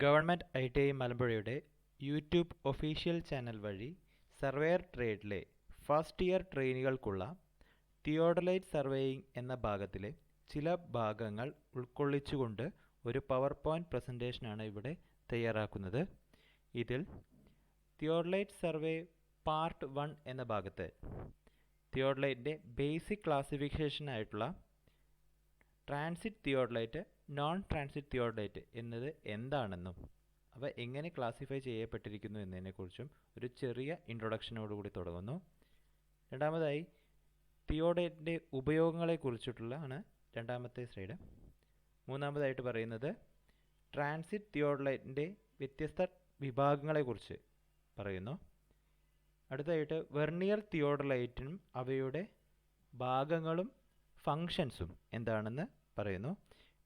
Government ITI മലമ്പുഴയുടെ YouTube official channel വഴി surveyor ട്രേഡിലെ ഫസ്റ്റ് ഇയർ ട്രെയിനികൾക്കുള്ള തിയോഡലൈറ്റ് സർവേയിംഗ് എന്ന ഭാഗത്തിലെ ചില ഭാഗങ്ങൾ ഉൾക്കൊള്ളിച്ചുകൊണ്ട് ഒരു പവർ പോയിന്റ് പ്രസൻറ്റേഷനാണ് ഇവിടെ തയ്യാറാക്കുന്നത്. ഇതിൽ തിയോഡലൈറ്റ് സർവേ പാർട്ട് 1 എന്ന ഭാഗത്ത് തിയോഡലൈറ്റിൻ്റെ ബേസിക് ക്ലാസിഫിക്കേഷൻ ആയിട്ടുള്ള transit theodolite, non transit theodolite എന്നത് എന്താണെന്നും അവ എങ്ങനെ ക്ലാസിഫൈ ചെയ്യപ്പെട്ടിരിക്കുന്നു എന്നതിനെക്കുറിച്ചും ഒരു ചെറിയ ഇൻട്രൊഡക്ഷനോടുകൂടി തുടങ്ങുന്നു. രണ്ടാമതായി തിയോഡലൈറ്റിൻ്റെ ഉപയോഗങ്ങളെക്കുറിച്ചിട്ടുള്ളതാണ് രണ്ടാമത്തെ സ്ലൈഡ്. മൂന്നാമതായിട്ട് പറയുന്നത് ട്രാൻസിറ്റ് തിയോഡലൈറ്റിൻ്റെ വ്യത്യസ്ത വിഭാഗങ്ങളെക്കുറിച്ച് പറയുന്നു. അടുത്തതായിട്ട് വെർണിയർ തിയോഡലൈറ്റും അവയുടെ ഭാഗങ്ങളും ഫങ്ഷൻസും എന്താണെന്ന് പറയുന്നു.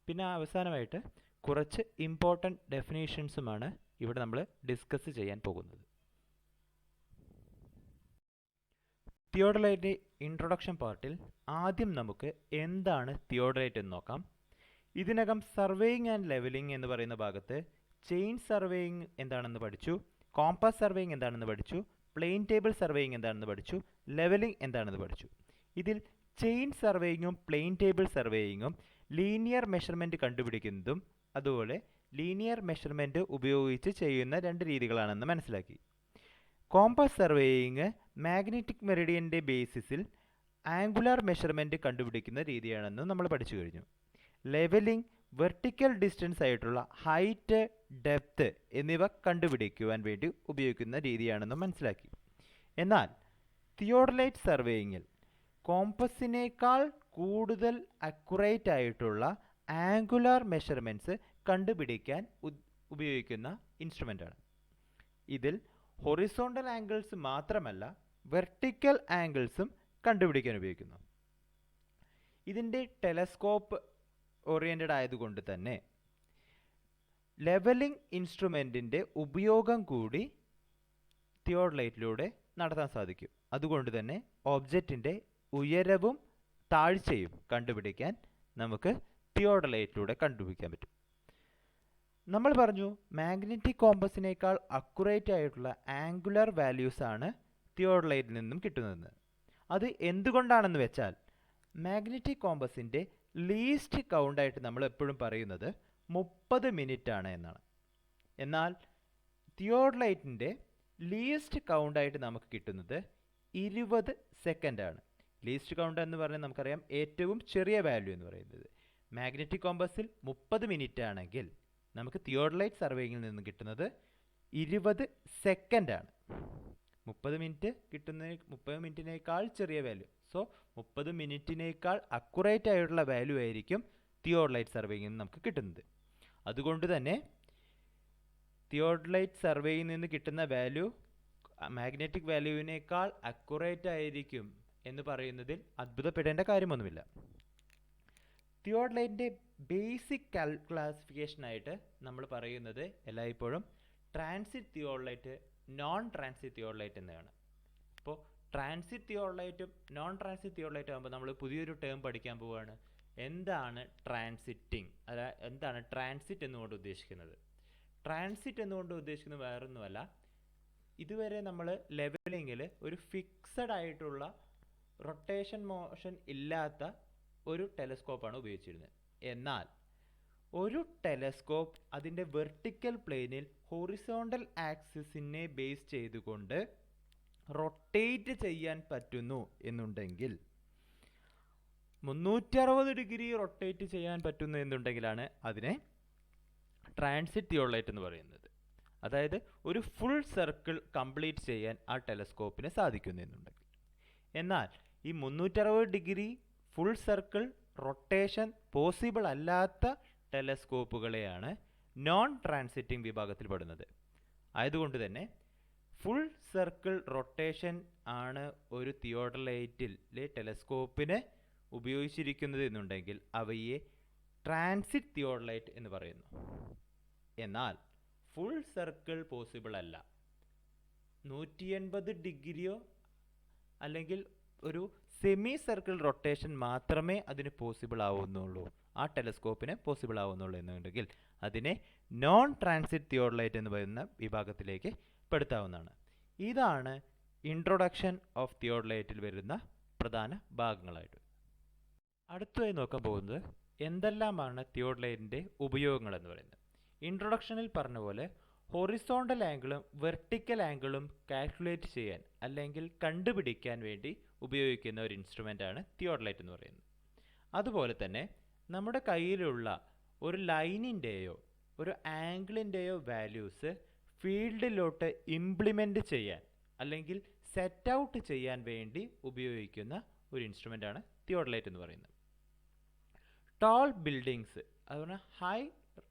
പിന്നെ അവസാനമായിട്ട് കുറച്ച് ഇമ്പോർട്ടൻറ്റ് ഡെഫിനേഷൻസുമാണ് ഇവിടെ നമ്മൾ ഡിസ്കസ് ചെയ്യാൻ പോകുന്നത്. തിയോഡലൈറ്റിൻ്റെ ഇൻട്രൊഡക്ഷൻ പാർട്ടിൽ ആദ്യം നമുക്ക് എന്താണ് തിയോഡലൈറ്റ് എന്ന് നോക്കാം. ഇതിനകം സർവേയിങ് ആൻഡ് ലെവലിംഗ് എന്ന് പറയുന്ന ഭാഗത്ത് ചെയിൻ സർവേയിങ് എന്താണെന്ന് പഠിച്ചു, കോമ്പസ് സർവേയിങ് എന്താണെന്ന് പഠിച്ചു, പ്ലെയിൻ ടേബിൾ സർവേയിങ് എന്താണെന്ന് പഠിച്ചു, ലെവലിംഗ് എന്താണെന്ന് പഠിച്ചു. ഇതിൽ ചെയിൻ സർവേയിങ്ങും പ്ലെയിൻ ടേബിൾ സർവേയിങ്ങും ലീനിയർ മെഷർമെൻറ്റ് കണ്ടുപിടിക്കുന്നതും അതുപോലെ ലീനിയർ മെഷർമെൻറ്റ് ഉപയോഗിച്ച് ചെയ്യുന്ന രണ്ട് രീതികളാണെന്ന് മനസ്സിലാക്കി. കോമ്പസ് സർവേയിങ് മാഗ്നറ്റിക് മെറിഡിയൻ്റെ ബേസിസിൽ ആംഗുലാർ മെഷർമെൻറ്റ് കണ്ടുപിടിക്കുന്ന രീതിയാണെന്ന് നമ്മൾ പഠിച്ചു കഴിഞ്ഞു. ലെവലിംഗ് വെർട്ടിക്കൽ ഡിസ്റ്റൻസ് ആയിട്ടുള്ള ഹൈറ്റ്, ഡെപ്ത് എന്നിവ കണ്ടുപിടിക്കുവാൻ വേണ്ടി ഉപയോഗിക്കുന്ന രീതിയാണെന്ന് മനസ്സിലാക്കി. എന്നാൽ തിയോഡലൈറ്റ് സർവേയിങ്ങിൽ കോമ്പസിനേക്കാൾ കൂടുതൽ അക്യുറേറ്റ് ആയിട്ടുള്ള ആംഗുലാർ മെഷർമെൻറ്റ്സ് കണ്ടുപിടിക്കാൻ ഉപയോഗിക്കുന്ന ഇൻസ്ട്രുമെൻ്റാണ്. ഇതിൽ ഹൊറിസോണ്ടൽ ആംഗിൾസ് മാത്രമല്ല വെർട്ടിക്കൽ ആംഗിൾസും കണ്ടുപിടിക്കാൻ ഉപയോഗിക്കുന്നു. ഇതിൻ്റെ ടെലസ്കോപ്പ് ഓറിയൻറ്റഡ് ആയതുകൊണ്ട് തന്നെ ലെവലിംഗ് ഇൻസ്ട്രുമെൻറ്റിൻ്റെ ഉപയോഗം കൂടി തിയോഡലൈറ്റിലൂടെ നടത്താൻ സാധിക്കും. അതുകൊണ്ട് തന്നെ ഒബ്ജക്റ്റിൻ്റെ ഉയരവും താഴ്ചയും കണ്ടുപിടിക്കാൻ നമുക്ക് തിയോഡലൈറ്റിലൂടെ കണ്ടുപിടിക്കാൻ പറ്റും. നമ്മൾ പറഞ്ഞു മാഗ്നറ്റിക് കോമ്പസിനേക്കാൾ അക്യുറേറ്റ് ആയിട്ടുള്ള ആംഗുലർ വാല്യൂസ് ആണ് തിയോഡലൈറ്റിൽ നിന്നും കിട്ടുന്നതെന്ന്. അത് എന്തുകൊണ്ടാണെന്ന് വെച്ചാൽ മാഗ്നറ്റിക് കോമ്പസിൻ്റെ ലീസ്റ്റ് കൗണ്ടായിട്ട് നമ്മൾ എപ്പോഴും പറയുന്നത് 30 മിനിറ്റ് ആണ് എന്നാണ്. എന്നാൽ തിയോഡലൈറ്റിൻ്റെ ലീസ്റ്റ് കൗണ്ടായിട്ട് നമുക്ക് കിട്ടുന്നത് 20 സെക്കൻഡ് ആണ്. ലീസ്റ്റ് കൗണ്ട് എന്ന് പറഞ്ഞാൽ നമുക്കറിയാം ഏറ്റവും ചെറിയ വാല്യൂ എന്ന് പറയുന്നത്. മാഗ്നറ്റിക് കോമ്പസിൽ 30 മിനിറ്റ് ആണെങ്കിൽ നമുക്ക് തിയോഡലൈറ്റ് സർവേയിങ്ങിൽ നിന്ന് കിട്ടുന്നത് 20 സെക്കൻഡ് ആണ്. 30 മിനിറ്റിനേക്കാൾ ചെറിയ വാല്യൂ. സോ 30 മിനിറ്റിനേക്കാൾ അക്യുറേറ്റ് ആയിട്ടുള്ള വാല്യൂ ആയിരിക്കും തിയോഡലൈറ്റ് സർവേയിൽ നമുക്ക് കിട്ടുന്നത്. അതുകൊണ്ട് തന്നെ തിയോഡലൈറ്റ് സർവേയിൽ നിന്ന് കിട്ടുന്ന വാല്യൂ മാഗ്നറ്റിക് വാല്യൂവിനേക്കാൾ അക്യുറേറ്റ് ആയിരിക്കും എന്ന് പറയുന്നതിൽ അത്ഭുതപ്പെടേണ്ട കാര്യമൊന്നുമില്ല. തിയോഡലൈറ്റിൻ്റെ ബേസിക് ക്ലാസിഫിക്കേഷനായിട്ട് നമ്മൾ പറയുന്നത് എല്ലായ്പ്പോഴും transit theodolite, non transit theodolite എന്നാണ്. അപ്പോൾ ട്രാൻസിറ്റ് തിയോഡലൈറ്റും നോൺ ട്രാൻസിറ്റ് തിയോഡലൈറ്റും ആകുമ്പോൾ നമ്മൾ പുതിയൊരു ടേം പഠിക്കാൻ പോവുകയാണ്. എന്താണ് ട്രാൻസിറ്റിംഗ്, അതായത് എന്താണ് ട്രാൻസിറ്റ് എന്നുകൊണ്ട് ഉദ്ദേശിക്കുന്നത്? ട്രാൻസിറ്റ് എന്നുകൊണ്ട് ഉദ്ദേശിക്കുന്നത് വേറൊന്നുമല്ല, ഇതുവരെ നമ്മൾ ലെവലിങ്ങിൽ ഒരു ഫിക്സഡ് ആയിട്ടുള്ള റൊട്ടേഷൻ മോഷൻ ഇല്ലാത്ത ഒരു ടെലസ്കോപ്പാണ് ഉപയോഗിച്ചിരുന്നത്. എന്നാൽ ഒരു ടെലസ്കോപ്പ് അതിൻ്റെ വെർട്ടിക്കൽ പ്ലെയിനിൽ ഹൊറിസോണ്ടൽ ആക്സിസിനെ ബേസ് ചെയ്തുകൊണ്ട് റൊട്ടേറ്റ് ചെയ്യാൻ പറ്റുന്നു എന്നുണ്ടെങ്കിൽ, 360 ഡിഗ്രി റൊട്ടേറ്റ് ചെയ്യാൻ പറ്റുന്നു എന്നുണ്ടെങ്കിലാണ് അതിനെ ട്രാൻസിറ്റ് തിയോഡലൈറ്റ് എന്ന് പറയുന്നത്. അതായത് ഒരു ഫുൾ സർക്കിൾ കംപ്ലീറ്റ് ചെയ്യാൻ ആ ടെലസ്കോപ്പിന് സാധിക്കുന്നു എന്നുണ്ടെങ്കിൽ. എന്നാൽ ഈ 360 degree full circle rotation possible അല്ലാത്ത ടെലസ്കോപ്പുകളെയാണ് നോൺ ട്രാൻസിറ്റിംഗ് വിഭാഗത്തിൽ പെടുന്നത്. ആയതുകൊണ്ട് തന്നെ ഫുൾ സർക്കിൾ റൊട്ടേഷൻ ആണ് ഒരു തിയോഡലൈറ്റിലെ ടെലസ്കോപ്പിന് ഉപയോഗിച്ചിരിക്കുന്നത് എന്നുണ്ടെങ്കിൽ അവയെ ട്രാൻസിറ്റ് തിയോഡലൈറ്റ് എന്ന് പറയുന്നു. എന്നാൽ ഫുൾ സർക്കിൾ പോസിബിൾ അല്ല, 180 ഡിഗ്രിയോ അല്ലെങ്കിൽ ഒരു സെമി സർക്കിൾ റൊട്ടേഷൻ മാത്രമേ അതിന് പോസിബിൾ ആവുന്നുള്ളൂ, ആ ടെലസ്കോപ്പിന് പോസിബിൾ ആവുന്നുള്ളൂ എന്നുണ്ടെങ്കിൽ അതിനെ നോൺ ട്രാൻസിറ്റ് തിയോഡലൈറ്റ് എന്ന് പറയുന്ന വിഭാഗത്തിലേക്ക് പെടുത്താവുന്നതാണ്. ഇതാണ് ഇൻട്രൊഡക്ഷൻ ഓഫ് തിയോഡലൈറ്റിൽ വരുന്ന പ്രധാന ഭാഗങ്ങളായിട്ട്. അടുത്തതായി നോക്കാൻ പോകുന്നത് എന്തെല്ലാമാണ് തിയോഡലൈറ്റിൻ്റെ ഉപയോഗങ്ങൾ എന്ന് പറയുന്നത്. ഇൻട്രൊഡക്ഷനിൽ പറഞ്ഞ പോലെ ഹൊറിസോണ്ടൽ ആംഗിളും വെർട്ടിക്കൽ ആംഗിളും കാൽക്കുലേറ്റ് ചെയ്യാൻ അല്ലെങ്കിൽ കണ്ടുപിടിക്കാൻ വേണ്ടി ഉപയോഗിക്കുന്ന ഒരു ഇൻസ്ട്രുമെൻ്റ് ആണ് തിയോഡലൈറ്റ് എന്ന് പറയുന്നത്. അതുപോലെ തന്നെ നമ്മുടെ കയ്യിലുള്ള ഒരു ലൈനിൻ്റെയോ ഒരു ആംഗിളിൻ്റെയോ വാല്യൂസ് ഫീൽഡിലോട്ട് ഇംപ്ലിമെൻ്റ് ചെയ്യാൻ അല്ലെങ്കിൽ സെറ്റ് ഔട്ട് ചെയ്യാൻ വേണ്ടി ഉപയോഗിക്കുന്ന ഒരു ഇൻസ്ട്രുമെൻ്റ് ആണ് തിയോഡലൈറ്റ് എന്ന് പറയുന്നത്. ടോൾ ബിൽഡിങ്സ്, അതുപോലെ ഹൈ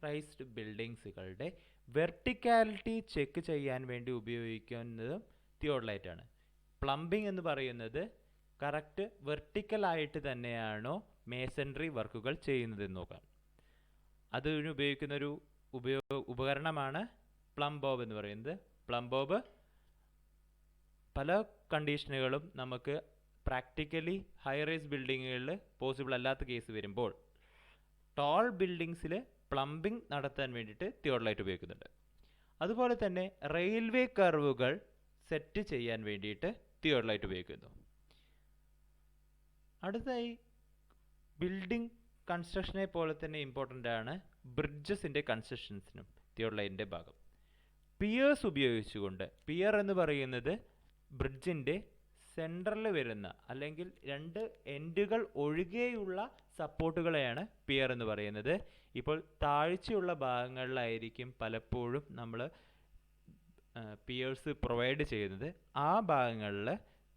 റൈസ്ഡ് ബിൽഡിങ്സുകളുടെ വെർട്ടിക്കാലിറ്റി ചെക്ക് ചെയ്യാൻ വേണ്ടി ഉപയോഗിക്കുന്നതും തിയോഡലൈറ്റ് ആണ്. പ്ലംബിംഗ് എന്ന് പറയുന്നത് കറക്റ്റ് വെർട്ടിക്കലായിട്ട് തന്നെയാണോ മേസൺറി വർക്കുകൾ ചെയ്യുന്നതെന്ന് നോക്കാം. അതിന് ഉപയോഗിക്കുന്ന ഒരു ഉപകരണമാണ് പ്ലം ബോബ് എന്ന് പറയുന്നത്. പ്ലം ബോബ് പല കണ്ടീഷനുകളും നമുക്ക് പ്രാക്ടിക്കലി ഹൈ റൈസ് ബിൽഡിങ്ങുകളിൽ പോസിബിൾ അല്ലാത്ത കേസ് വരുമ്പോൾ ടോൾ ബിൽഡിങ്സിൽ പ്ലംബിംഗ് നടത്താൻ വേണ്ടിയിട്ട് തിയോഡലൈറ്റ് ഉപയോഗിക്കുന്നുണ്ട്. അതുപോലെ തന്നെ റെയിൽവേ കർവുകൾ സെറ്റ് ചെയ്യാൻ വേണ്ടിയിട്ട് തിയോഡലൈറ്റ് ഉപയോഗിക്കുന്നു. അടുത്തതായി ബിൽഡിംഗ് കൺസ്ട്രക്ഷനെ പോലെ തന്നെ ഇമ്പോർട്ടൻ്റ് ആണ് ബ്രിഡ്ജസിൻ്റെ കൺസ്ട്രക്ഷൻസിനും തിയോഡലൈറ്റിൻ്റെ ഭാഗം. പിയേഴ്സ് ഉപയോഗിച്ചുകൊണ്ട്, പിയർ എന്ന് പറയുന്നത് ബ്രിഡ്ജിൻ്റെ സെൻറ്ററിൽ വരുന്ന അല്ലെങ്കിൽ രണ്ട് എൻഡുകൾ ഒഴികെയുള്ള സപ്പോർട്ടുകളെയാണ് പിയർ എന്ന് പറയുന്നത്. ഇപ്പോൾ താഴ്ചയുള്ള ഭാഗങ്ങളിലായിരിക്കും പലപ്പോഴും നമ്മൾ പിയേഴ്സ് പ്രൊവൈഡ് ചെയ്യുന്നത്. ആ ഭാഗങ്ങളിൽ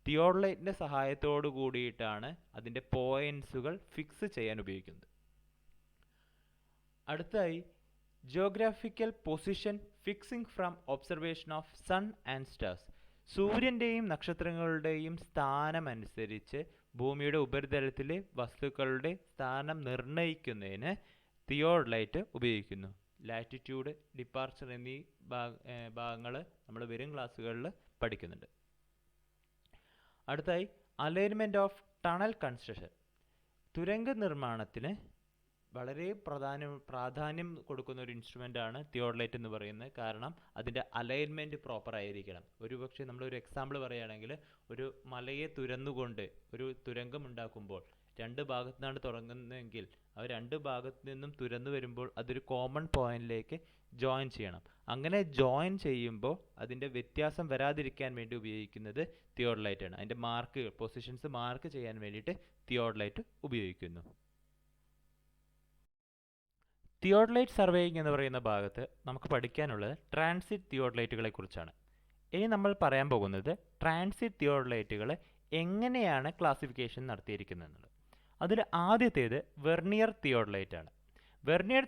തിയോഡലൈറ്റിൻ്റെ സഹായത്തോടു കൂടിയിട്ടാണ് അതിൻ്റെ പോയിൻറ്റ്സുകൾ ഫിക്സ് ചെയ്യാൻ ഉപയോഗിക്കുന്നത്. അടുത്തായി geographical position fixing from observation of sun and stars. സൂര്യൻ്റെയും നക്ഷത്രങ്ങളുടെയും സ്ഥാനമനുസരിച്ച് ഭൂമിയുടെ ഉപരിതലത്തിലെ വസ്തുക്കളുടെ സ്ഥാനം നിർണ്ണയിക്കുന്നതിന് തിയോഡലൈറ്റ് ഉപയോഗിക്കുന്നു. ലാറ്റിറ്റ്യൂഡ്, ഡിപ്പാർച്ചർ എന്നീ ഭാഗങ്ങൾ നമ്മൾ വരും ക്ലാസ്സുകളിൽ പഠിക്കുന്നുണ്ട്. അടുത്തായി അലൈൻമെൻറ്റ് ഓഫ് ടണൽ കൺസ്ട്രക്ഷൻ. തുരങ്ക നിർമ്മാണത്തിന് വളരെ പ്രാധാന്യം കൊടുക്കുന്ന ഒരു ഇൻസ്ട്രുമെൻ്റ് ആണ് തിയോഡലൈറ്റ് എന്ന് പറയുന്നത്. കാരണം അതിൻ്റെ അലൈൻമെൻറ്റ് പ്രോപ്പർ ആയിരിക്കണം. ഒരുപക്ഷെ നമ്മളൊരു എക്സാമ്പിൾ പറയുകയാണെങ്കിൽ ഒരു മലയെ തുരന്നുകൊണ്ട് ഒരു തുരങ്കം ഉണ്ടാക്കുമ്പോൾ രണ്ട് ഭാഗത്തു നിന്നാണ് തുടങ്ങുന്നതെങ്കിൽ ആ രണ്ട് ഭാഗത്തു നിന്നും തുരന്നു വരുമ്പോൾ അതൊരു കോമൺ പോയിന്റിലേക്ക് ജോയിൻ ചെയ്യണം. അങ്ങനെ ജോയിൻ ചെയ്യുമ്പോൾ അതിൻ്റെ വ്യത്യാസം വരാതിരിക്കാൻ വേണ്ടി ഉപയോഗിക്കുന്നത് തിയോഡലൈറ്റ് ആണ്. അതിൻ്റെ പൊസിഷൻസ് മാർക്ക് ചെയ്യാൻ വേണ്ടിയിട്ട് തിയോഡലൈറ്റ് ഉപയോഗിക്കുന്നു. തിയോഡലൈറ്റ് സർവേയിങ് എന്ന് പറയുന്ന ഭാഗത്ത് നമുക്ക് പഠിക്കാനുള്ളത് ട്രാൻസിറ്റ് തിയോഡലൈറ്റുകളെ കുറിച്ചാണ്. ഇനി നമ്മൾ പറയാൻ പോകുന്നത് ട്രാൻസിറ്റ് തിയോഡലൈറ്റുകൾ എങ്ങനെയാണ് ക്ലാസിഫിക്കേഷൻ നടത്തിയിരിക്കുന്നത്. അതിൽ ആദ്യത്തേത് വെർനിയർ തിയോഡലൈറ്റ് ആണ്. വെർനിയർ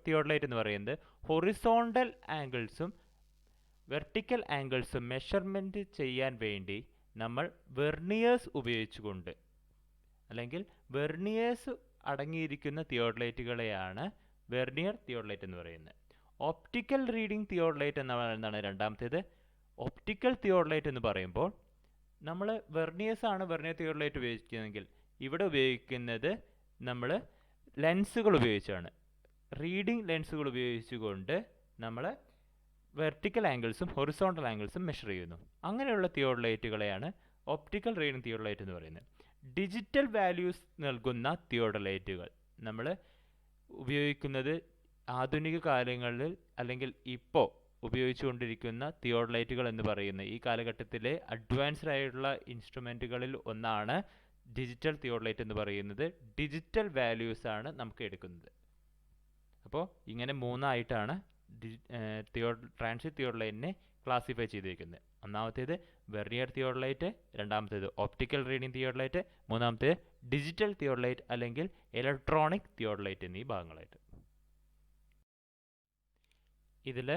തിയോഡലൈറ്റ് എന്ന് പറയുന്നത് ഹൊറിസോണ്ടൽ ആംഗിൾസും വെർട്ടിക്കൽ ആംഗിൾസും മെഷർമെൻറ്റ് ചെയ്യാൻ വേണ്ടി നമ്മൾ വെർനിയേഴ്സ് ഉപയോഗിച്ചുകൊണ്ട് അല്ലെങ്കിൽ വെർനിയേഴ്സ് അടങ്ങിയിരിക്കുന്ന തിയോഡലൈറ്റുകളെയാണ് വെർനിയർ തിയോഡലൈറ്റ് എന്ന് പറയുന്നത്. ഓപ്റ്റിക്കൽ റീഡിംഗ് തിയോഡലൈറ്റ് എന്നാണ് രണ്ടാമത്തേത്. ഓപ്റ്റിക്കൽ തിയോഡലൈറ്റ് എന്ന് പറയുമ്പോൾ നമ്മൾ വെർനിയേഴ്സ് ആണ് വെർനിയർ തിയോഡലൈറ്റ് ഉപയോഗിക്കുന്നതെങ്കിൽ ഇവിടെ ഉപയോഗിക്കുന്നത് നമ്മൾ ലെൻസുകൾ ഉപയോഗിച്ചാണ്. റീഡിംഗ് ലെൻസുകൾ ഉപയോഗിച്ചുകൊണ്ട് നമ്മൾ വെർട്ടിക്കൽ ആംഗിൾസും ഹൊറിസോണ്ടൽ ആംഗിൾസും മെഷർ ചെയ്യുന്നു. അങ്ങനെയുള്ള തിയോഡലൈറ്റുകളെയാണ് ഓപ്റ്റിക്കൽ റീഡിംഗ് തിയോഡലൈറ്റ് എന്ന് പറയുന്നത്. ഡിജിറ്റൽ വാല്യൂസ് നൽകുന്ന തിയോഡലൈറ്റുകൾ നമ്മൾ ഉപയോഗിക്കുന്നത് ആധുനിക കാലങ്ങളിൽ അല്ലെങ്കിൽ ഇപ്പോൾ ഉപയോഗിച്ചുകൊണ്ടിരിക്കുന്ന തിയോഡലൈറ്റുകൾ എന്ന് പറയുന്ന ഈ കാലഘട്ടത്തിലെ അഡ്വാൻസ്ഡ് ആയിട്ടുള്ള ഇൻസ്ട്രുമെൻറ്റുകളിൽ ഒന്നാണ് ഡിജിറ്റൽ തിയോഡലൈറ്റ് എന്ന് പറയുന്നത്. ഡിജിറ്റൽ വാല്യൂസ് ആണ് നമുക്ക് എടുക്കുന്നത്. അപ്പോൾ ഇങ്ങനെ മൂന്നായിട്ടാണ് ട്രാൻസിറ്റ് തിയോഡലൈറ്റിനെ ക്ലാസിഫൈ ചെയ്തിരിക്കുന്നത്. ഒന്നാമത്തേത് വെർനിയർ തിയോഡലൈറ്റ്, രണ്ടാമത്തേത് ഓപ്റ്റിക്കൽ റീഡിംഗ് തിയോഡലൈറ്റ്, മൂന്നാമത്തേത് ഡിജിറ്റൽ തിയോഡലൈറ്റ് അല്ലെങ്കിൽ ഇലക്ട്രോണിക് തിയോഡലൈറ്റ് എന്നീ ഭാഗങ്ങളായിട്ട്. ഇതിൽ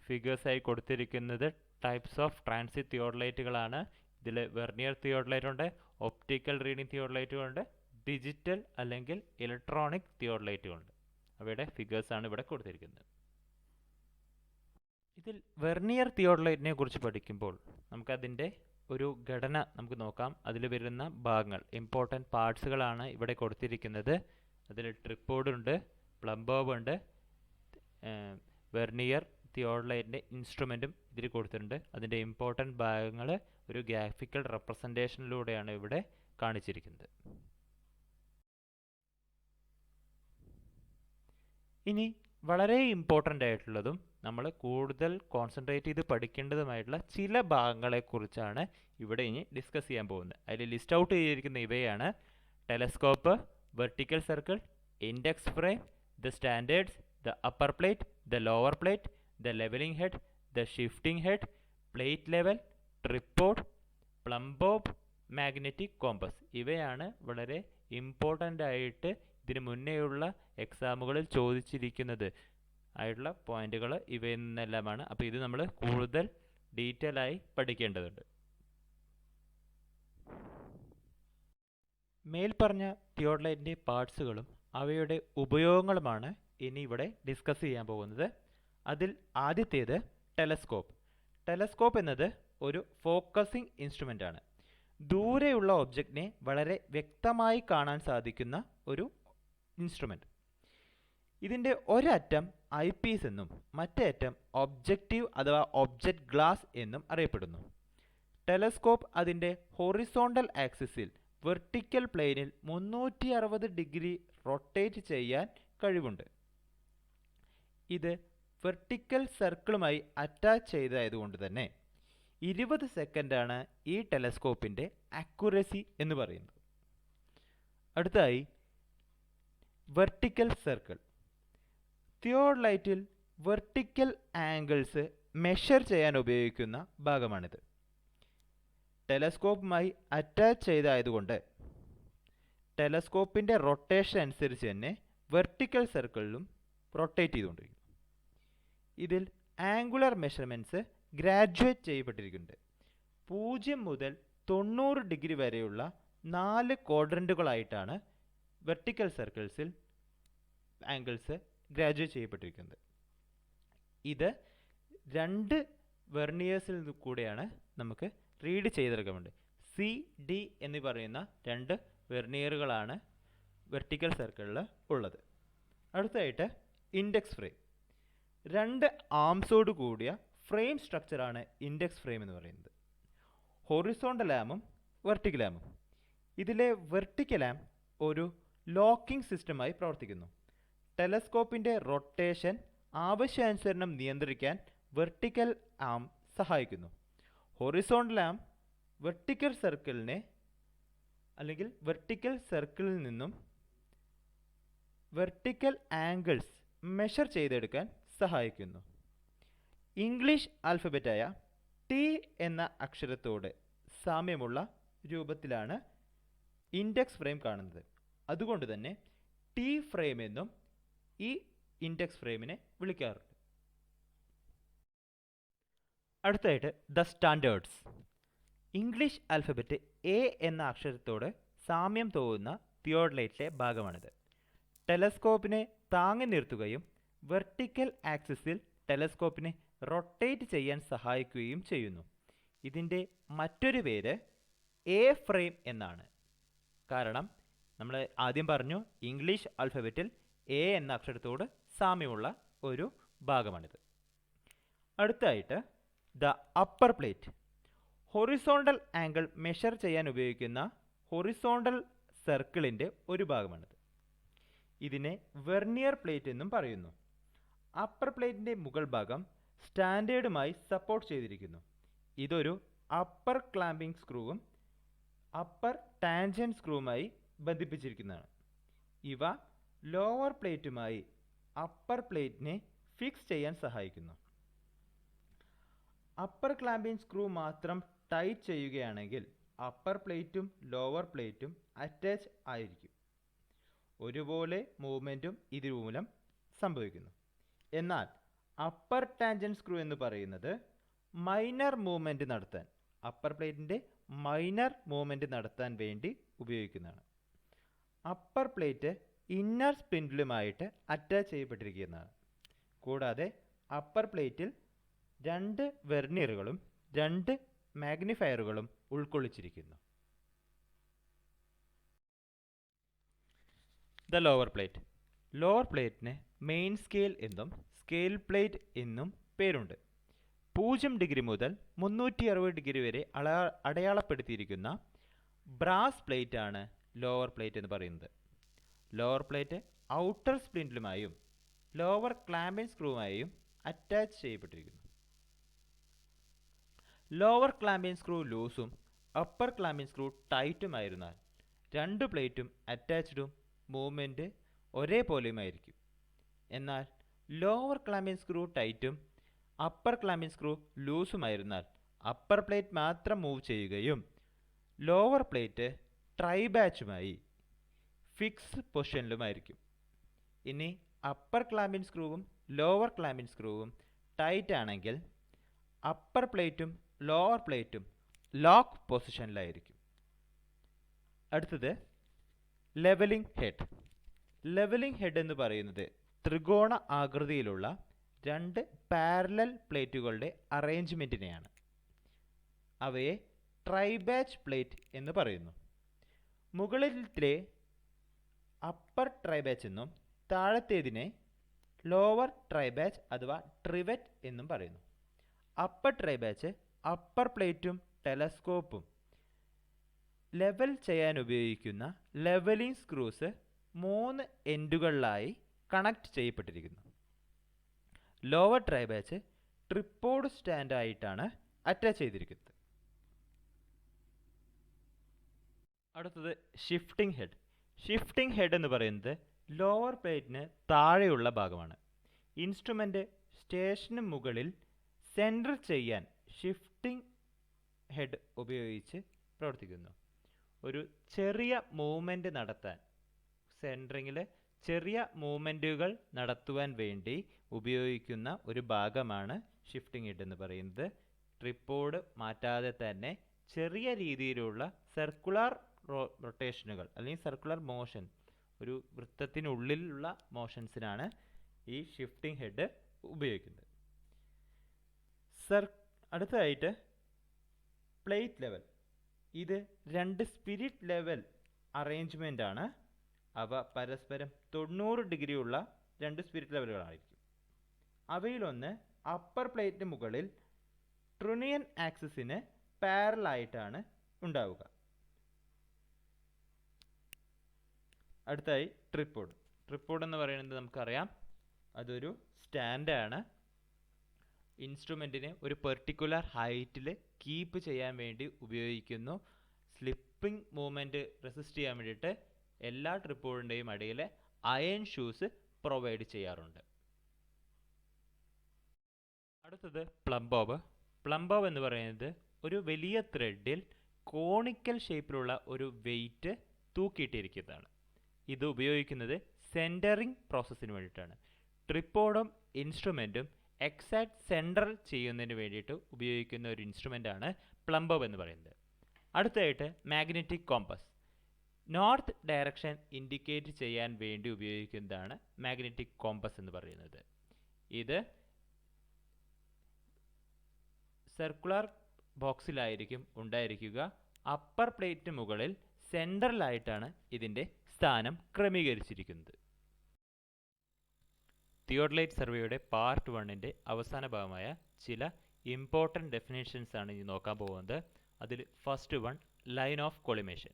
ഫിഗേഴ്സായി കൊടുത്തിരിക്കുന്നത് ടൈപ്സ് ഓഫ് ട്രാൻസിറ്റ് തിയോഡലൈറ്റുകളാണ്. ഇതിൽ വെർനിയർ തിയോഡലൈറ്റ് ഉണ്ട്, ഓപ്റ്റിക്കൽ റീഡിംഗ് തിയോഡലൈറ്റുകളുണ്ട്, ഡിജിറ്റൽ അല്ലെങ്കിൽ ഇലക്ട്രോണിക് തിയോഡലൈറ്റുകളുണ്ട്. അവയുടെ ഫിഗേഴ്സാണ് ഇവിടെ കൊടുത്തിരിക്കുന്നത്. ഇതിൽ വെർനിയർ തിയോഡലൈറ്റിനെ കുറിച്ച് പഠിക്കുമ്പോൾ നമുക്കതിൻ്റെ ഒരു ഘടന നമുക്ക് നോക്കാം. അതിൽ വരുന്ന ഭാഗങ്ങൾ ഇമ്പോർട്ടൻറ്റ് പാർട്സുകളാണ് ഇവിടെ കൊടുത്തിരിക്കുന്നത്. അതിൽ ട്രിപ്പോഡ് ഉണ്ട്, പ്ലം ബോബ് ഉണ്ട്, വെർനിയർ തിയോഡലൈറ്റിൻ്റെ ഇൻസ്ട്രുമെൻറ്റും ഇതിൽ കൊടുത്തിട്ടുണ്ട്. അതിൻ്റെ ഇമ്പോർട്ടൻറ്റ് ഭാഗങ്ങൾ ഒരു ഗ്രാഫിക്കൽ റെപ്രസെൻറ്റേഷനിലൂടെയാണ് ഇവിടെ കാണിച്ചിരിക്കുന്നത്. ഇനി വളരെ ഇമ്പോർട്ടൻ്റ് ആയിട്ടുള്ളതും നമ്മൾ കൂടുതൽ കോൺസെൻട്രേറ്റ് ചെയ്ത് പഠിക്കേണ്ടതുമായിട്ടുള്ള ചില ഭാഗങ്ങളെക്കുറിച്ചാണ് ഇവിടെ ഇനി ഡിസ്കസ് ചെയ്യാൻ പോകുന്നത്. അതിൽ ലിസ്റ്റ് ഔട്ട് ചെയ്തിരിക്കുന്ന ഇവയാണ്: telescope, vertical circle, index frame, the standards, the upper plate, the lower plate, the levelling head, the shifting head, plate level, tripod, plumb bob, magnetic compass. ഇവയാണ് വളരെ ഇമ്പോർട്ടൻ്റ് ആയിട്ട് ഇതിന് മുന്നേയുള്ള എക്സാമുകളിൽ ചോദിച്ചിരിക്കുന്നത് ആയിട്ടുള്ള പോയിന്റുകൾ ഇവയിൽ നിന്നെല്ലാമാണ്. അപ്പോൾ ഇത് നമ്മൾ കൂടുതൽ ഡീറ്റെയിൽ ആയി പഠിക്കേണ്ടതുണ്ട്. മേൽപ്പറഞ്ഞ തിയോഡലൈറ്റിൻ്റെ പാർട്സുകളും അവയുടെ ഉപയോഗങ്ങളുമാണ് ഇനി ഇവിടെ ഡിസ്കസ് ചെയ്യാൻ പോകുന്നത്. അതിൽ ആദ്യത്തേത് ടെലസ്കോപ്പ്. ടെലസ്കോപ്പ് എന്നത് ഒരു ഫോക്കസിംഗ് ഇൻസ്ട്രുമെൻ്റ് ആണ്. ദൂരെയുള്ള ഒബ്ജക്റ്റിനെ വളരെ വ്യക്തമായി കാണാൻ സാധിക്കുന്ന ഒരു ഇൻസ്ട്രുമെൻ്റ്. ഇതിൻ്റെ ഒരറ്റം ഐ പീസ് എന്നും മറ്റേ അറ്റം ഒബ്ജക്റ്റീവ് അഥവാ ഒബ്ജക്റ്റ് ഗ്ലാസ് എന്നും അറിയപ്പെടുന്നു. ടെലസ്കോപ്പ് അതിൻ്റെ ഹൊറിസോണ്ടൽ ആക്സിസിൽ വെർട്ടിക്കൽ പ്ലെയിനിൽ 360 ഡിഗ്രി റൊട്ടേറ്റ് ചെയ്യാൻ കഴിവുണ്ട്. ഇത് വെർട്ടിക്കൽ സർക്കിളുമായി അറ്റാച്ച് ചെയ്തതായതുകൊണ്ട് തന്നെ 20 സെക്കൻഡാണ് ഈ ടെലസ്കോപ്പിൻ്റെ അക്യുറസി എന്ന് പറയുന്നത്. അടുത്തതായി വെർട്ടിക്കൽ സർക്കിൾ. തിയോഡലൈറ്റിൽ വെർട്ടിക്കൽ ആംഗിൾസ് മെഷർ ചെയ്യാൻ ഉപയോഗിക്കുന്ന ഭാഗമാണിത്. ടെലസ്കോപ്പുമായി അറ്റാച്ച് ചെയ്തതായതുകൊണ്ട് ടെലസ്കോപ്പിൻ്റെ റൊട്ടേഷൻ അനുസരിച്ച് തന്നെ വെർട്ടിക്കൽ സർക്കിളിലും റൊട്ടേറ്റ് ചെയ്തുകൊണ്ടിരിക്കും. ഇതിൽ ആംഗുലർ മെഷർമെൻറ്റ്സ് ഗ്രാജുവേറ്റ് ചെയ്യപ്പെട്ടിരിക്കുന്നുണ്ട്. 0 മുതൽ 90 ഡിഗ്രി വരെയുള്ള 4 ക്വാഡ്രൻറ്റുകളായിട്ടാണ് വെർട്ടിക്കൽ സർക്കിൾസിൽ ആംഗിൾസ് ഗ്രാജുവേറ്റ് ചെയ്യപ്പെട്ടിരിക്കുന്നത്. ഇത് 2 വെർണിയേഴ്സിൽ കൂടെയാണ് നമുക്ക് റീഡ് ചെയ്തെടുക്കാറുണ്ട്. സി ഡി എന്ന് പറയുന്ന 2 വെർണിയറുകളാണ് വെർട്ടിക്കൽ സർക്കിളിൽ ഉള്ളത്. അടുത്തതായിട്ട് ഇൻഡെക്സ് ഫ്രെയിം. 2 ആംസോട് കൂടിയ ഫ്രെയിം സ്ട്രക്ചറാണ് ഇൻഡെക്സ് ഫ്രെയിം എന്ന് പറയുന്നത്. ഹൊറിസോണ്ടൽ ആമും വെർട്ടിക്കൽ ആമും. ഇതിലെ വെർട്ടിക്കൽ ആം ഒരു ലോക്കിംഗ് സിസ്റ്റമായി പ്രവർത്തിക്കുന്നു. ടെലസ്കോപ്പിൻ്റെ റൊട്ടേഷൻ ആവശ്യാനുസരണം നിയന്ത്രിക്കാൻ വെർട്ടിക്കൽ ആം സഹായിക്കുന്നു. ഹൊറിസോണ്ടൽ ആം വെർട്ടിക്കൽ സർക്കിളിനെ അല്ലെങ്കിൽ വെർട്ടിക്കൽ സർക്കിളിൽ നിന്നും വെർട്ടിക്കൽ ആംഗിൾസ് മെഷർ ചെയ്തെടുക്കാൻ സഹായിക്കുന്നു. ഇംഗ്ലീഷ് ആൽഫബറ്റായ ടി എന്ന അക്ഷരത്തോട് സാമ്യമുള്ള രൂപത്തിലാണ് ഇൻഡെക്സ് ഫ്രെയിം കാണുന്നത്. അതുകൊണ്ട് തന്നെ ടി ഫ്രെയിം എന്നും ഈ ഇൻഡെക്സ് ഫ്രെയിമിനെ വിളിക്കാറുണ്ട്. അടുത്തതായിട്ട് the standards. English alphabet A എന്ന അക്ഷരത്തോട് സാമ്യം തോന്നുന്ന തിയോഡലൈറ്റിലെ ഭാഗമാണിത്. ടെലസ്കോപ്പിനെ താങ്ങി നിർത്തുകയും വെർട്ടിക്കൽ ആക്സിസിൽ ടെലസ്കോപ്പിനെ റൊട്ടേറ്റ് ചെയ്യാൻ സഹായിക്കുകയും ചെയ്യുന്നു. ഇതിൻ്റെ മറ്റൊരു പേര് എ ഫ്രെയിം എന്നാണ്. കാരണം നമ്മൾ ആദ്യം പറഞ്ഞു ഇംഗ്ലീഷ് ആൽഫബറ്റിൽ എ എന്ന അക്ഷരത്തോട് സാമ്യമുള്ള ഒരു ഭാഗമാണിത്. അടുത്തായിട്ട് the upper plate. Horizontal angle measure ചെയ്യാൻ ഉപയോഗിക്കുന്ന ഹൊറിസോണ്ടൽ സർക്കിളിൻ്റെ ഒരു ഭാഗമാണിത്. ഇതിനെ വെർനിയർ പ്ലേറ്റ് എന്നും പറയുന്നു. അപ്പർ പ്ലേറ്റിൻ്റെ മുകൾ ഭാഗം സ്റ്റാൻഡേർഡുമായി സപ്പോർട്ട് ചെയ്തിരിക്കുന്നു. ഇതൊരു അപ്പർ ക്ലാമ്പിംഗ് സ്ക്രൂവും അപ്പർ ടാൻജൻറ്റ് സ്ക്രൂവുമായി ബന്ധിപ്പിച്ചിരിക്കുന്നതാണ്. ഇവ ലോവർ പ്ലേറ്റുമായി അപ്പർ പ്ലേറ്റിനെ ഫിക്സ് ചെയ്യാൻ സഹായിക്കുന്നു. അപ്പർ ക്ലാമ്പിംഗ് സ്ക്രൂ മാത്രം ടൈറ്റ് ചെയ്യുകയാണെങ്കിൽ അപ്പർ പ്ലേറ്റും ലോവർ പ്ലേറ്റും അറ്റാച്ച് ആയിരിക്കും. ഒരുപോലെ മൂവ്മെൻറ്റും ഇതുമൂലം സംഭവിക്കുന്നു. എന്നാൽ അപ്പർ ടാൻജൻറ്റ് സ്ക്രൂ എന്ന് പറയുന്നത് മൈനർ മൂവ്മെൻറ്റ് നടത്താൻ അപ്പർ പ്ലേറ്റിൻ്റെ മൈനർ മൂവ്മെൻറ്റ് നടത്താൻ വേണ്ടി ഉപയോഗിക്കുന്നതാണ്. അപ്പർ പ്ലേറ്റ് ഇന്നർ സ്പിൻഡിലുമായിട്ട് അറ്റാച്ച് ചെയ്യപ്പെട്ടിരിക്കുന്നതാണ്. കൂടാതെ അപ്പർ പ്ലേറ്റിൽ 2 വെർനിയറുകളും 2 മാഗ്നിഫയറുകളും ഉൾക്കൊള്ളിച്ചിരിക്കുന്നു. The lower plate. ലോവർ പ്ലേറ്റിനെ മെയിൻ സ്കെയിൽ എന്നും സ്കെയിൽ പ്ലേറ്റ് എന്നും പേരുണ്ട്. 0 ഡിഗ്രി മുതൽ 360 ഡിഗ്രി വരെ അടയാളപ്പെടുത്തിയിരിക്കുന്ന ബ്രാസ് പ്ലേറ്റ് ആണ് ലോവർ പ്ലേറ്റ് എന്ന് പറയുന്നത്. ലോവർ പ്ലേറ്റ് ഔട്ടർ സ്പ്ലിൻറ്റിലുമായും ലോവർ ക്ലാമ്പിംഗ് സ്ക്രൂവുമായും അറ്റാച്ച് ചെയ്യപ്പെട്ടിരിക്കുന്നു. ലോവർ ക്ലാമ്പിംഗ് സ്ക്രൂ ലൂസും അപ്പർ ക്ലാമ്പിംഗ് സ്ക്രൂ ടൈറ്റുമായിരുന്നാൽ രണ്ട് പ്ലേറ്റും അറ്റാച്ച്ഡും മൂവ്മെൻറ്റ് ഒരേപോലെയുമായിരിക്കും. എന്നാൽ ലോവർ ക്ലാമ്പിംഗ് സ്ക്രൂ ടൈറ്റും അപ്പർ ക്ലാമ്പിംഗ് സ്ക്രൂ ലൂസുമായിരുന്നാൽ അപ്പർ പ്ലേറ്റ് മാത്രം മൂവ് ചെയ്യുകയും ലോവർ പ്ലേറ്റ് ട്രൈ ബാച്ചുമായി ഫിക്സ് പൊസിഷനിലുമായിരിക്കും. ഇനി അപ്പർ ക്ലാമ്പിംഗ് സ്ക്രൂവും ലോവർ ക്ലാമ്പിംഗ് സ്ക്രൂവും ടൈറ്റ് ആണെങ്കിൽ അപ്പർ പ്ലേറ്റും ലോവർ പ്ലേറ്റും ലോക്ക് പൊസിഷനിലായിരിക്കും. അടുത്തത് ലെവലിംഗ് ഹെഡ്. ലെവലിംഗ് ഹെഡ് എന്ന് പറയുന്നത് ത്രികോണ ആകൃതിയിലുള്ള രണ്ട് പാരലൽ പ്ലേറ്റുകളുടെ അറേഞ്ച്മെൻറ്റിനെയാണ്. അവയെ ട്രൈ ബാച്ച് പ്ലേറ്റ് എന്ന് പറയുന്നു. മുകളിലത്തെ അപ്പർ ട്രൈ ബാച്ച് എന്നും താഴത്തേതിനെ ലോവർ ട്രൈ ബാച്ച് അഥവാ ട്രിവറ്റ് എന്നും പറയുന്നു. അപ്പർ ട്രൈ ബാച്ച് അപ്പർ പ്ലേറ്റും ടെലസ്കോപ്പും ലെവൽ ചെയ്യാൻ ഉപയോഗിക്കുന്ന ലെവലിംഗ് സ്ക്രൂസ് 3 എൻഡുകളിലായി കണക്ട് ചെയ്യപ്പെട്ടിരിക്കുന്നു. ലോവർ ട്രൈ ബാച്ച് ട്രിപ്പോഡ് സ്റ്റാൻഡായിട്ടാണ് അറ്റാച്ച് ചെയ്തിരിക്കുന്നത്. അടുത്തത് ഷിഫ്റ്റിംഗ് ഹെഡ്. ഷിഫ്റ്റിംഗ് ഹെഡ് എന്ന് പറയുന്നത് ലോവർ പ്ലേറ്റിന് താഴെയുള്ള ഭാഗമാണ്. ഇൻസ്ട്രുമെൻ്റ് സ്റ്റേഷന് മുകളിൽ സെൻറ്റർ ചെയ്യാൻ ഷിഫ്റ്റിംഗ് ഹെഡ് ഉപയോഗിച്ച് പ്രവർത്തിക്കുന്നു. ഒരു ചെറിയ മൂവ്മെൻറ്റ് നടത്താൻ സെൻറ്ററിങ്ങിൽ ചെറിയ മൂവ്മെൻറ്റുകൾ നടത്തുവാൻ വേണ്ടി ഉപയോഗിക്കുന്ന ഒരു ഭാഗമാണ് ഷിഫ്റ്റിംഗ് ഹെഡ് എന്ന് പറയുന്നത്. ട്രിപ്പോഡ് മാറ്റാതെ തന്നെ ചെറിയ രീതിയിലുള്ള സർക്കുലർ റൊട്ടേഷനുകൾ അല്ലെങ്കിൽ സർക്കുലർ മോഷൻ, ഒരു വൃത്തത്തിനുള്ളിലുള്ള മോഷൻസിനാണ് ഈ ഷിഫ്റ്റിംഗ് ഹെഡ് ഉപയോഗിക്കുന്നത്. അടുത്തതായിട്ട് പ്ലേറ്റ് ലെവൽ. ഇത് രണ്ട് സ്പിരിറ്റ് ലെവൽ അറേഞ്ച്മെൻ്റ് ആണ്. അവ പരസ്പരം 90 ഡിഗ്രി ഉള്ള രണ്ട് സ്പിരിറ്റ് ലെവലുകളായിരിക്കും. അവയിലൊന്ന് അപ്പർ പ്ലേറ്റിന് മുകളിൽ ട്രിനിയൻ ആക്സിസിന് പാരലായിട്ടാണ് ഉണ്ടാവുക. അടുത്തായി ട്രിപ്പോഡ്. ട്രിപ്പോഡ് എന്ന് പറയുന്നത് നമുക്കറിയാം, അതൊരു സ്റ്റാൻഡാണ്. ഇൻസ്ട്രുമെൻറ്റിനെ ഒരു പെർട്ടിക്കുലർ ഹൈറ്റിൽ കീപ്പ് ചെയ്യാൻ വേണ്ടി ഉപയോഗിക്കുന്നു. സ്ലിപ്പിംഗ് മൂവ്മെൻറ്റ് റെസിസ്റ്റ് ചെയ്യാൻ വേണ്ടിയിട്ട് എല്ലാ ട്രിപ്പോഡിൻ്റെയും അടിയിൽ അയൺ ഷൂസ് പ്രൊവൈഡ് ചെയ്യാറുണ്ട്. അടുത്തത് പ്ലംബോബ്. പ്ലംബോബ് എന്ന് പറയുന്നത് ഒരു വലിയ ത്രെഡിൽ കോണിക്കൽ ഷേപ്പിലുള്ള ഒരു വെയിറ്റ് തൂക്കിയിട്ടിരിക്കുന്നതാണ്. ഇത് ഉപയോഗിക്കുന്നത് സെൻറ്ററിങ് പ്രോസസ്സിന് വേണ്ടിയിട്ടാണ്. ട്രിപ്പോഡും ഇൻസ്ട്രുമെൻറ്റും എക്സാക്ട് സെൻറ്റർ ചെയ്യുന്നതിന് വേണ്ടിയിട്ട് ഉപയോഗിക്കുന്ന ഒരു ഇൻസ്ട്രുമെൻ്റാണ് പ്ലംബോബ് എന്ന് പറയുന്നത്. അടുത്തതായിട്ട് magnetic compass. North direction indicate ചെയ്യാൻ വേണ്ടി ഉപയോഗിക്കുന്നതാണ് മാഗ്നറ്റിക് കോമ്പസ് എന്ന് പറയുന്നത്. ഇത് സർക്കുലർ ബോക്സിലായിരിക്കും ഉണ്ടായിരിക്കുക. അപ്പർ പ്ലേറ്റിന് മുകളിൽ സെൻറ്ററിലായിട്ടാണ് ഇതിൻ്റെ സ്ഥാനം ക്രമീകരിച്ചിരിക്കുന്നത്. തിയോഡലൈറ്റ് സർവേയുടെ പാർട്ട് 1ൻ്റെ അവസാന ഭാഗമായ ചില ഇമ്പോർട്ടൻറ്റ് ഡെഫിനേഷൻസ് ആണ് ഇനി നോക്കാൻ പോകുന്നത്. അതിൽ first one line of collimation.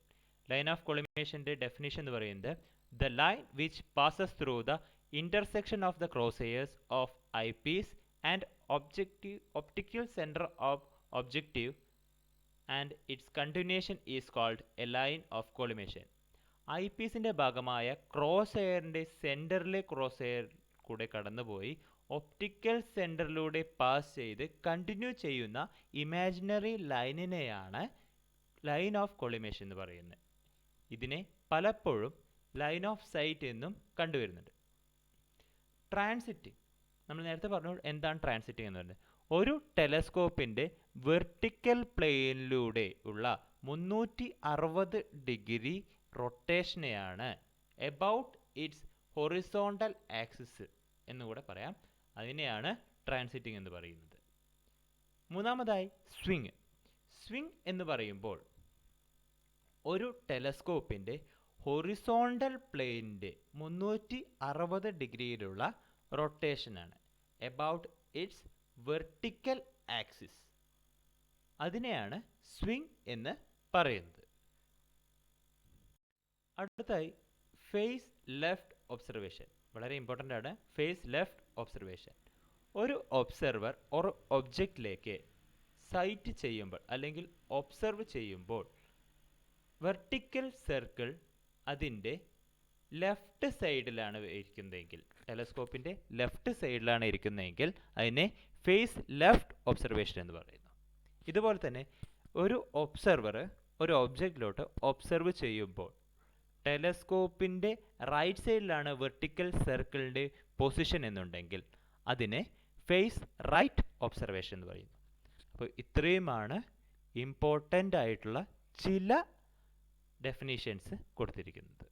Line of കോളിമേഷൻ്റെ ഡെഫിനേഷൻ എന്ന് പറയുന്നത് the line which passes through the intersection of the cross hairs of eyepiece and optical centre of objective and its continuation is called a line of collimation. ഐ പീസിൻ്റെ ഭാഗമായ cross എയറിൻ്റെ സെൻറ്ററിലെ cross hair കൂടെ കടന്നുപോയി optical സെൻറ്ററിലൂടെ pass ചെയ്ത് continue ചെയ്യുന്ന ഇമാജിനറി ലൈനിനെയാണ് ലൈൻ ഓഫ് കോളിമേഷൻ എന്ന് പറയുന്നത്. ഇതിനെ പലപ്പോഴും ലൈൻ ഓഫ് സൈറ്റ് എന്നും കണ്ടുവരുന്നുണ്ട്. ട്രാൻസിറ്റിംഗ്, നമ്മൾ നേരത്തെ പറഞ്ഞു എന്താണ് ട്രാൻസിറ്റിംഗ് എന്ന് പറയുന്നത്. ഒരു ടെലസ്കോപ്പിൻ്റെ വെർട്ടിക്കൽ പ്ലെയിനിലൂടെ ഉള്ള 360 ഡിഗ്രി റൊട്ടേഷനെയാണ് എബൌട്ട് ഇറ്റ്സ് ഹൊറിസോണ്ടൽ ആക്സിസ് എന്നുകൂടെ പറയാം. അതിനെയാണ് ട്രാൻസിറ്റിംഗ് എന്ന് പറയുന്നത്. മൂന്നാമതായി സ്വിങ്. സ്വിങ് എന്ന് പറയുമ്പോൾ ഒരു ടെലസ്കോപ്പിൻ്റെ ഹൊറിസോണ്ടൽ പ്ലെയിനിൻ്റെ 360 ഡിഗ്രിയിലുള്ള റൊട്ടേഷനാണ്. about its vertical axis. അതിനെയാണ് സ്വിംഗ് എന്ന് പറയുന്നത്. അടുത്തായി ഫേസ് ലെഫ്റ്റ് ഒബ്സർവേഷൻ. വളരെ ഇമ്പോർട്ടൻ്റ് ആണ് ഫേസ് ലെഫ്റ്റ് ഒബ്സർവേഷൻ. ഒരു ഒബ്സർവർ ഒരു ഒബ്ജക്റ്റിലേക്ക് സൈറ്റ് ചെയ്യുമ്പോൾ അല്ലെങ്കിൽ ഒബ്സർവ് ചെയ്യുമ്പോൾ വെർട്ടിക്കൽ സർക്കിൾ അതിൻ്റെ ലെഫ്റ്റ് സൈഡിലാണ് ഇരിക്കുന്നതെങ്കിൽ, ടെലസ്കോപ്പിൻ്റെ ലെഫ്റ്റ് സൈഡിലാണ് ഇരിക്കുന്നതെങ്കിൽ അതിനെ ഫേസ് ലെഫ്റ്റ് ഒബ്സർവേഷൻ എന്ന് പറയുന്നു. ഇതുപോലെ തന്നെ ഒരു ഒബ്സർവർ ഒരു ഒബ്ജക്റ്റിലോട്ട് ഒബ്സർവ് ചെയ്യുമ്പോൾ ടെലസ്കോപ്പിൻ്റെ റൈറ്റ് സൈഡിലാണ് വെർട്ടിക്കൽ സർക്കിളിൻ്റെ പൊസിഷൻ എന്നുണ്ടെങ്കിൽ അതിനെ ഫേസ് റൈറ്റ് ഒബ്സർവേഷൻ എന്ന് പറയുന്നു. അപ്പോൾ ഇത്രയുമാണ് ഇമ്പോർട്ടൻ്റ് ആയിട്ടുള്ള ചില ഡെഫിനീഷൻസ് കൊടുത്തിരിക്കുന്നത്.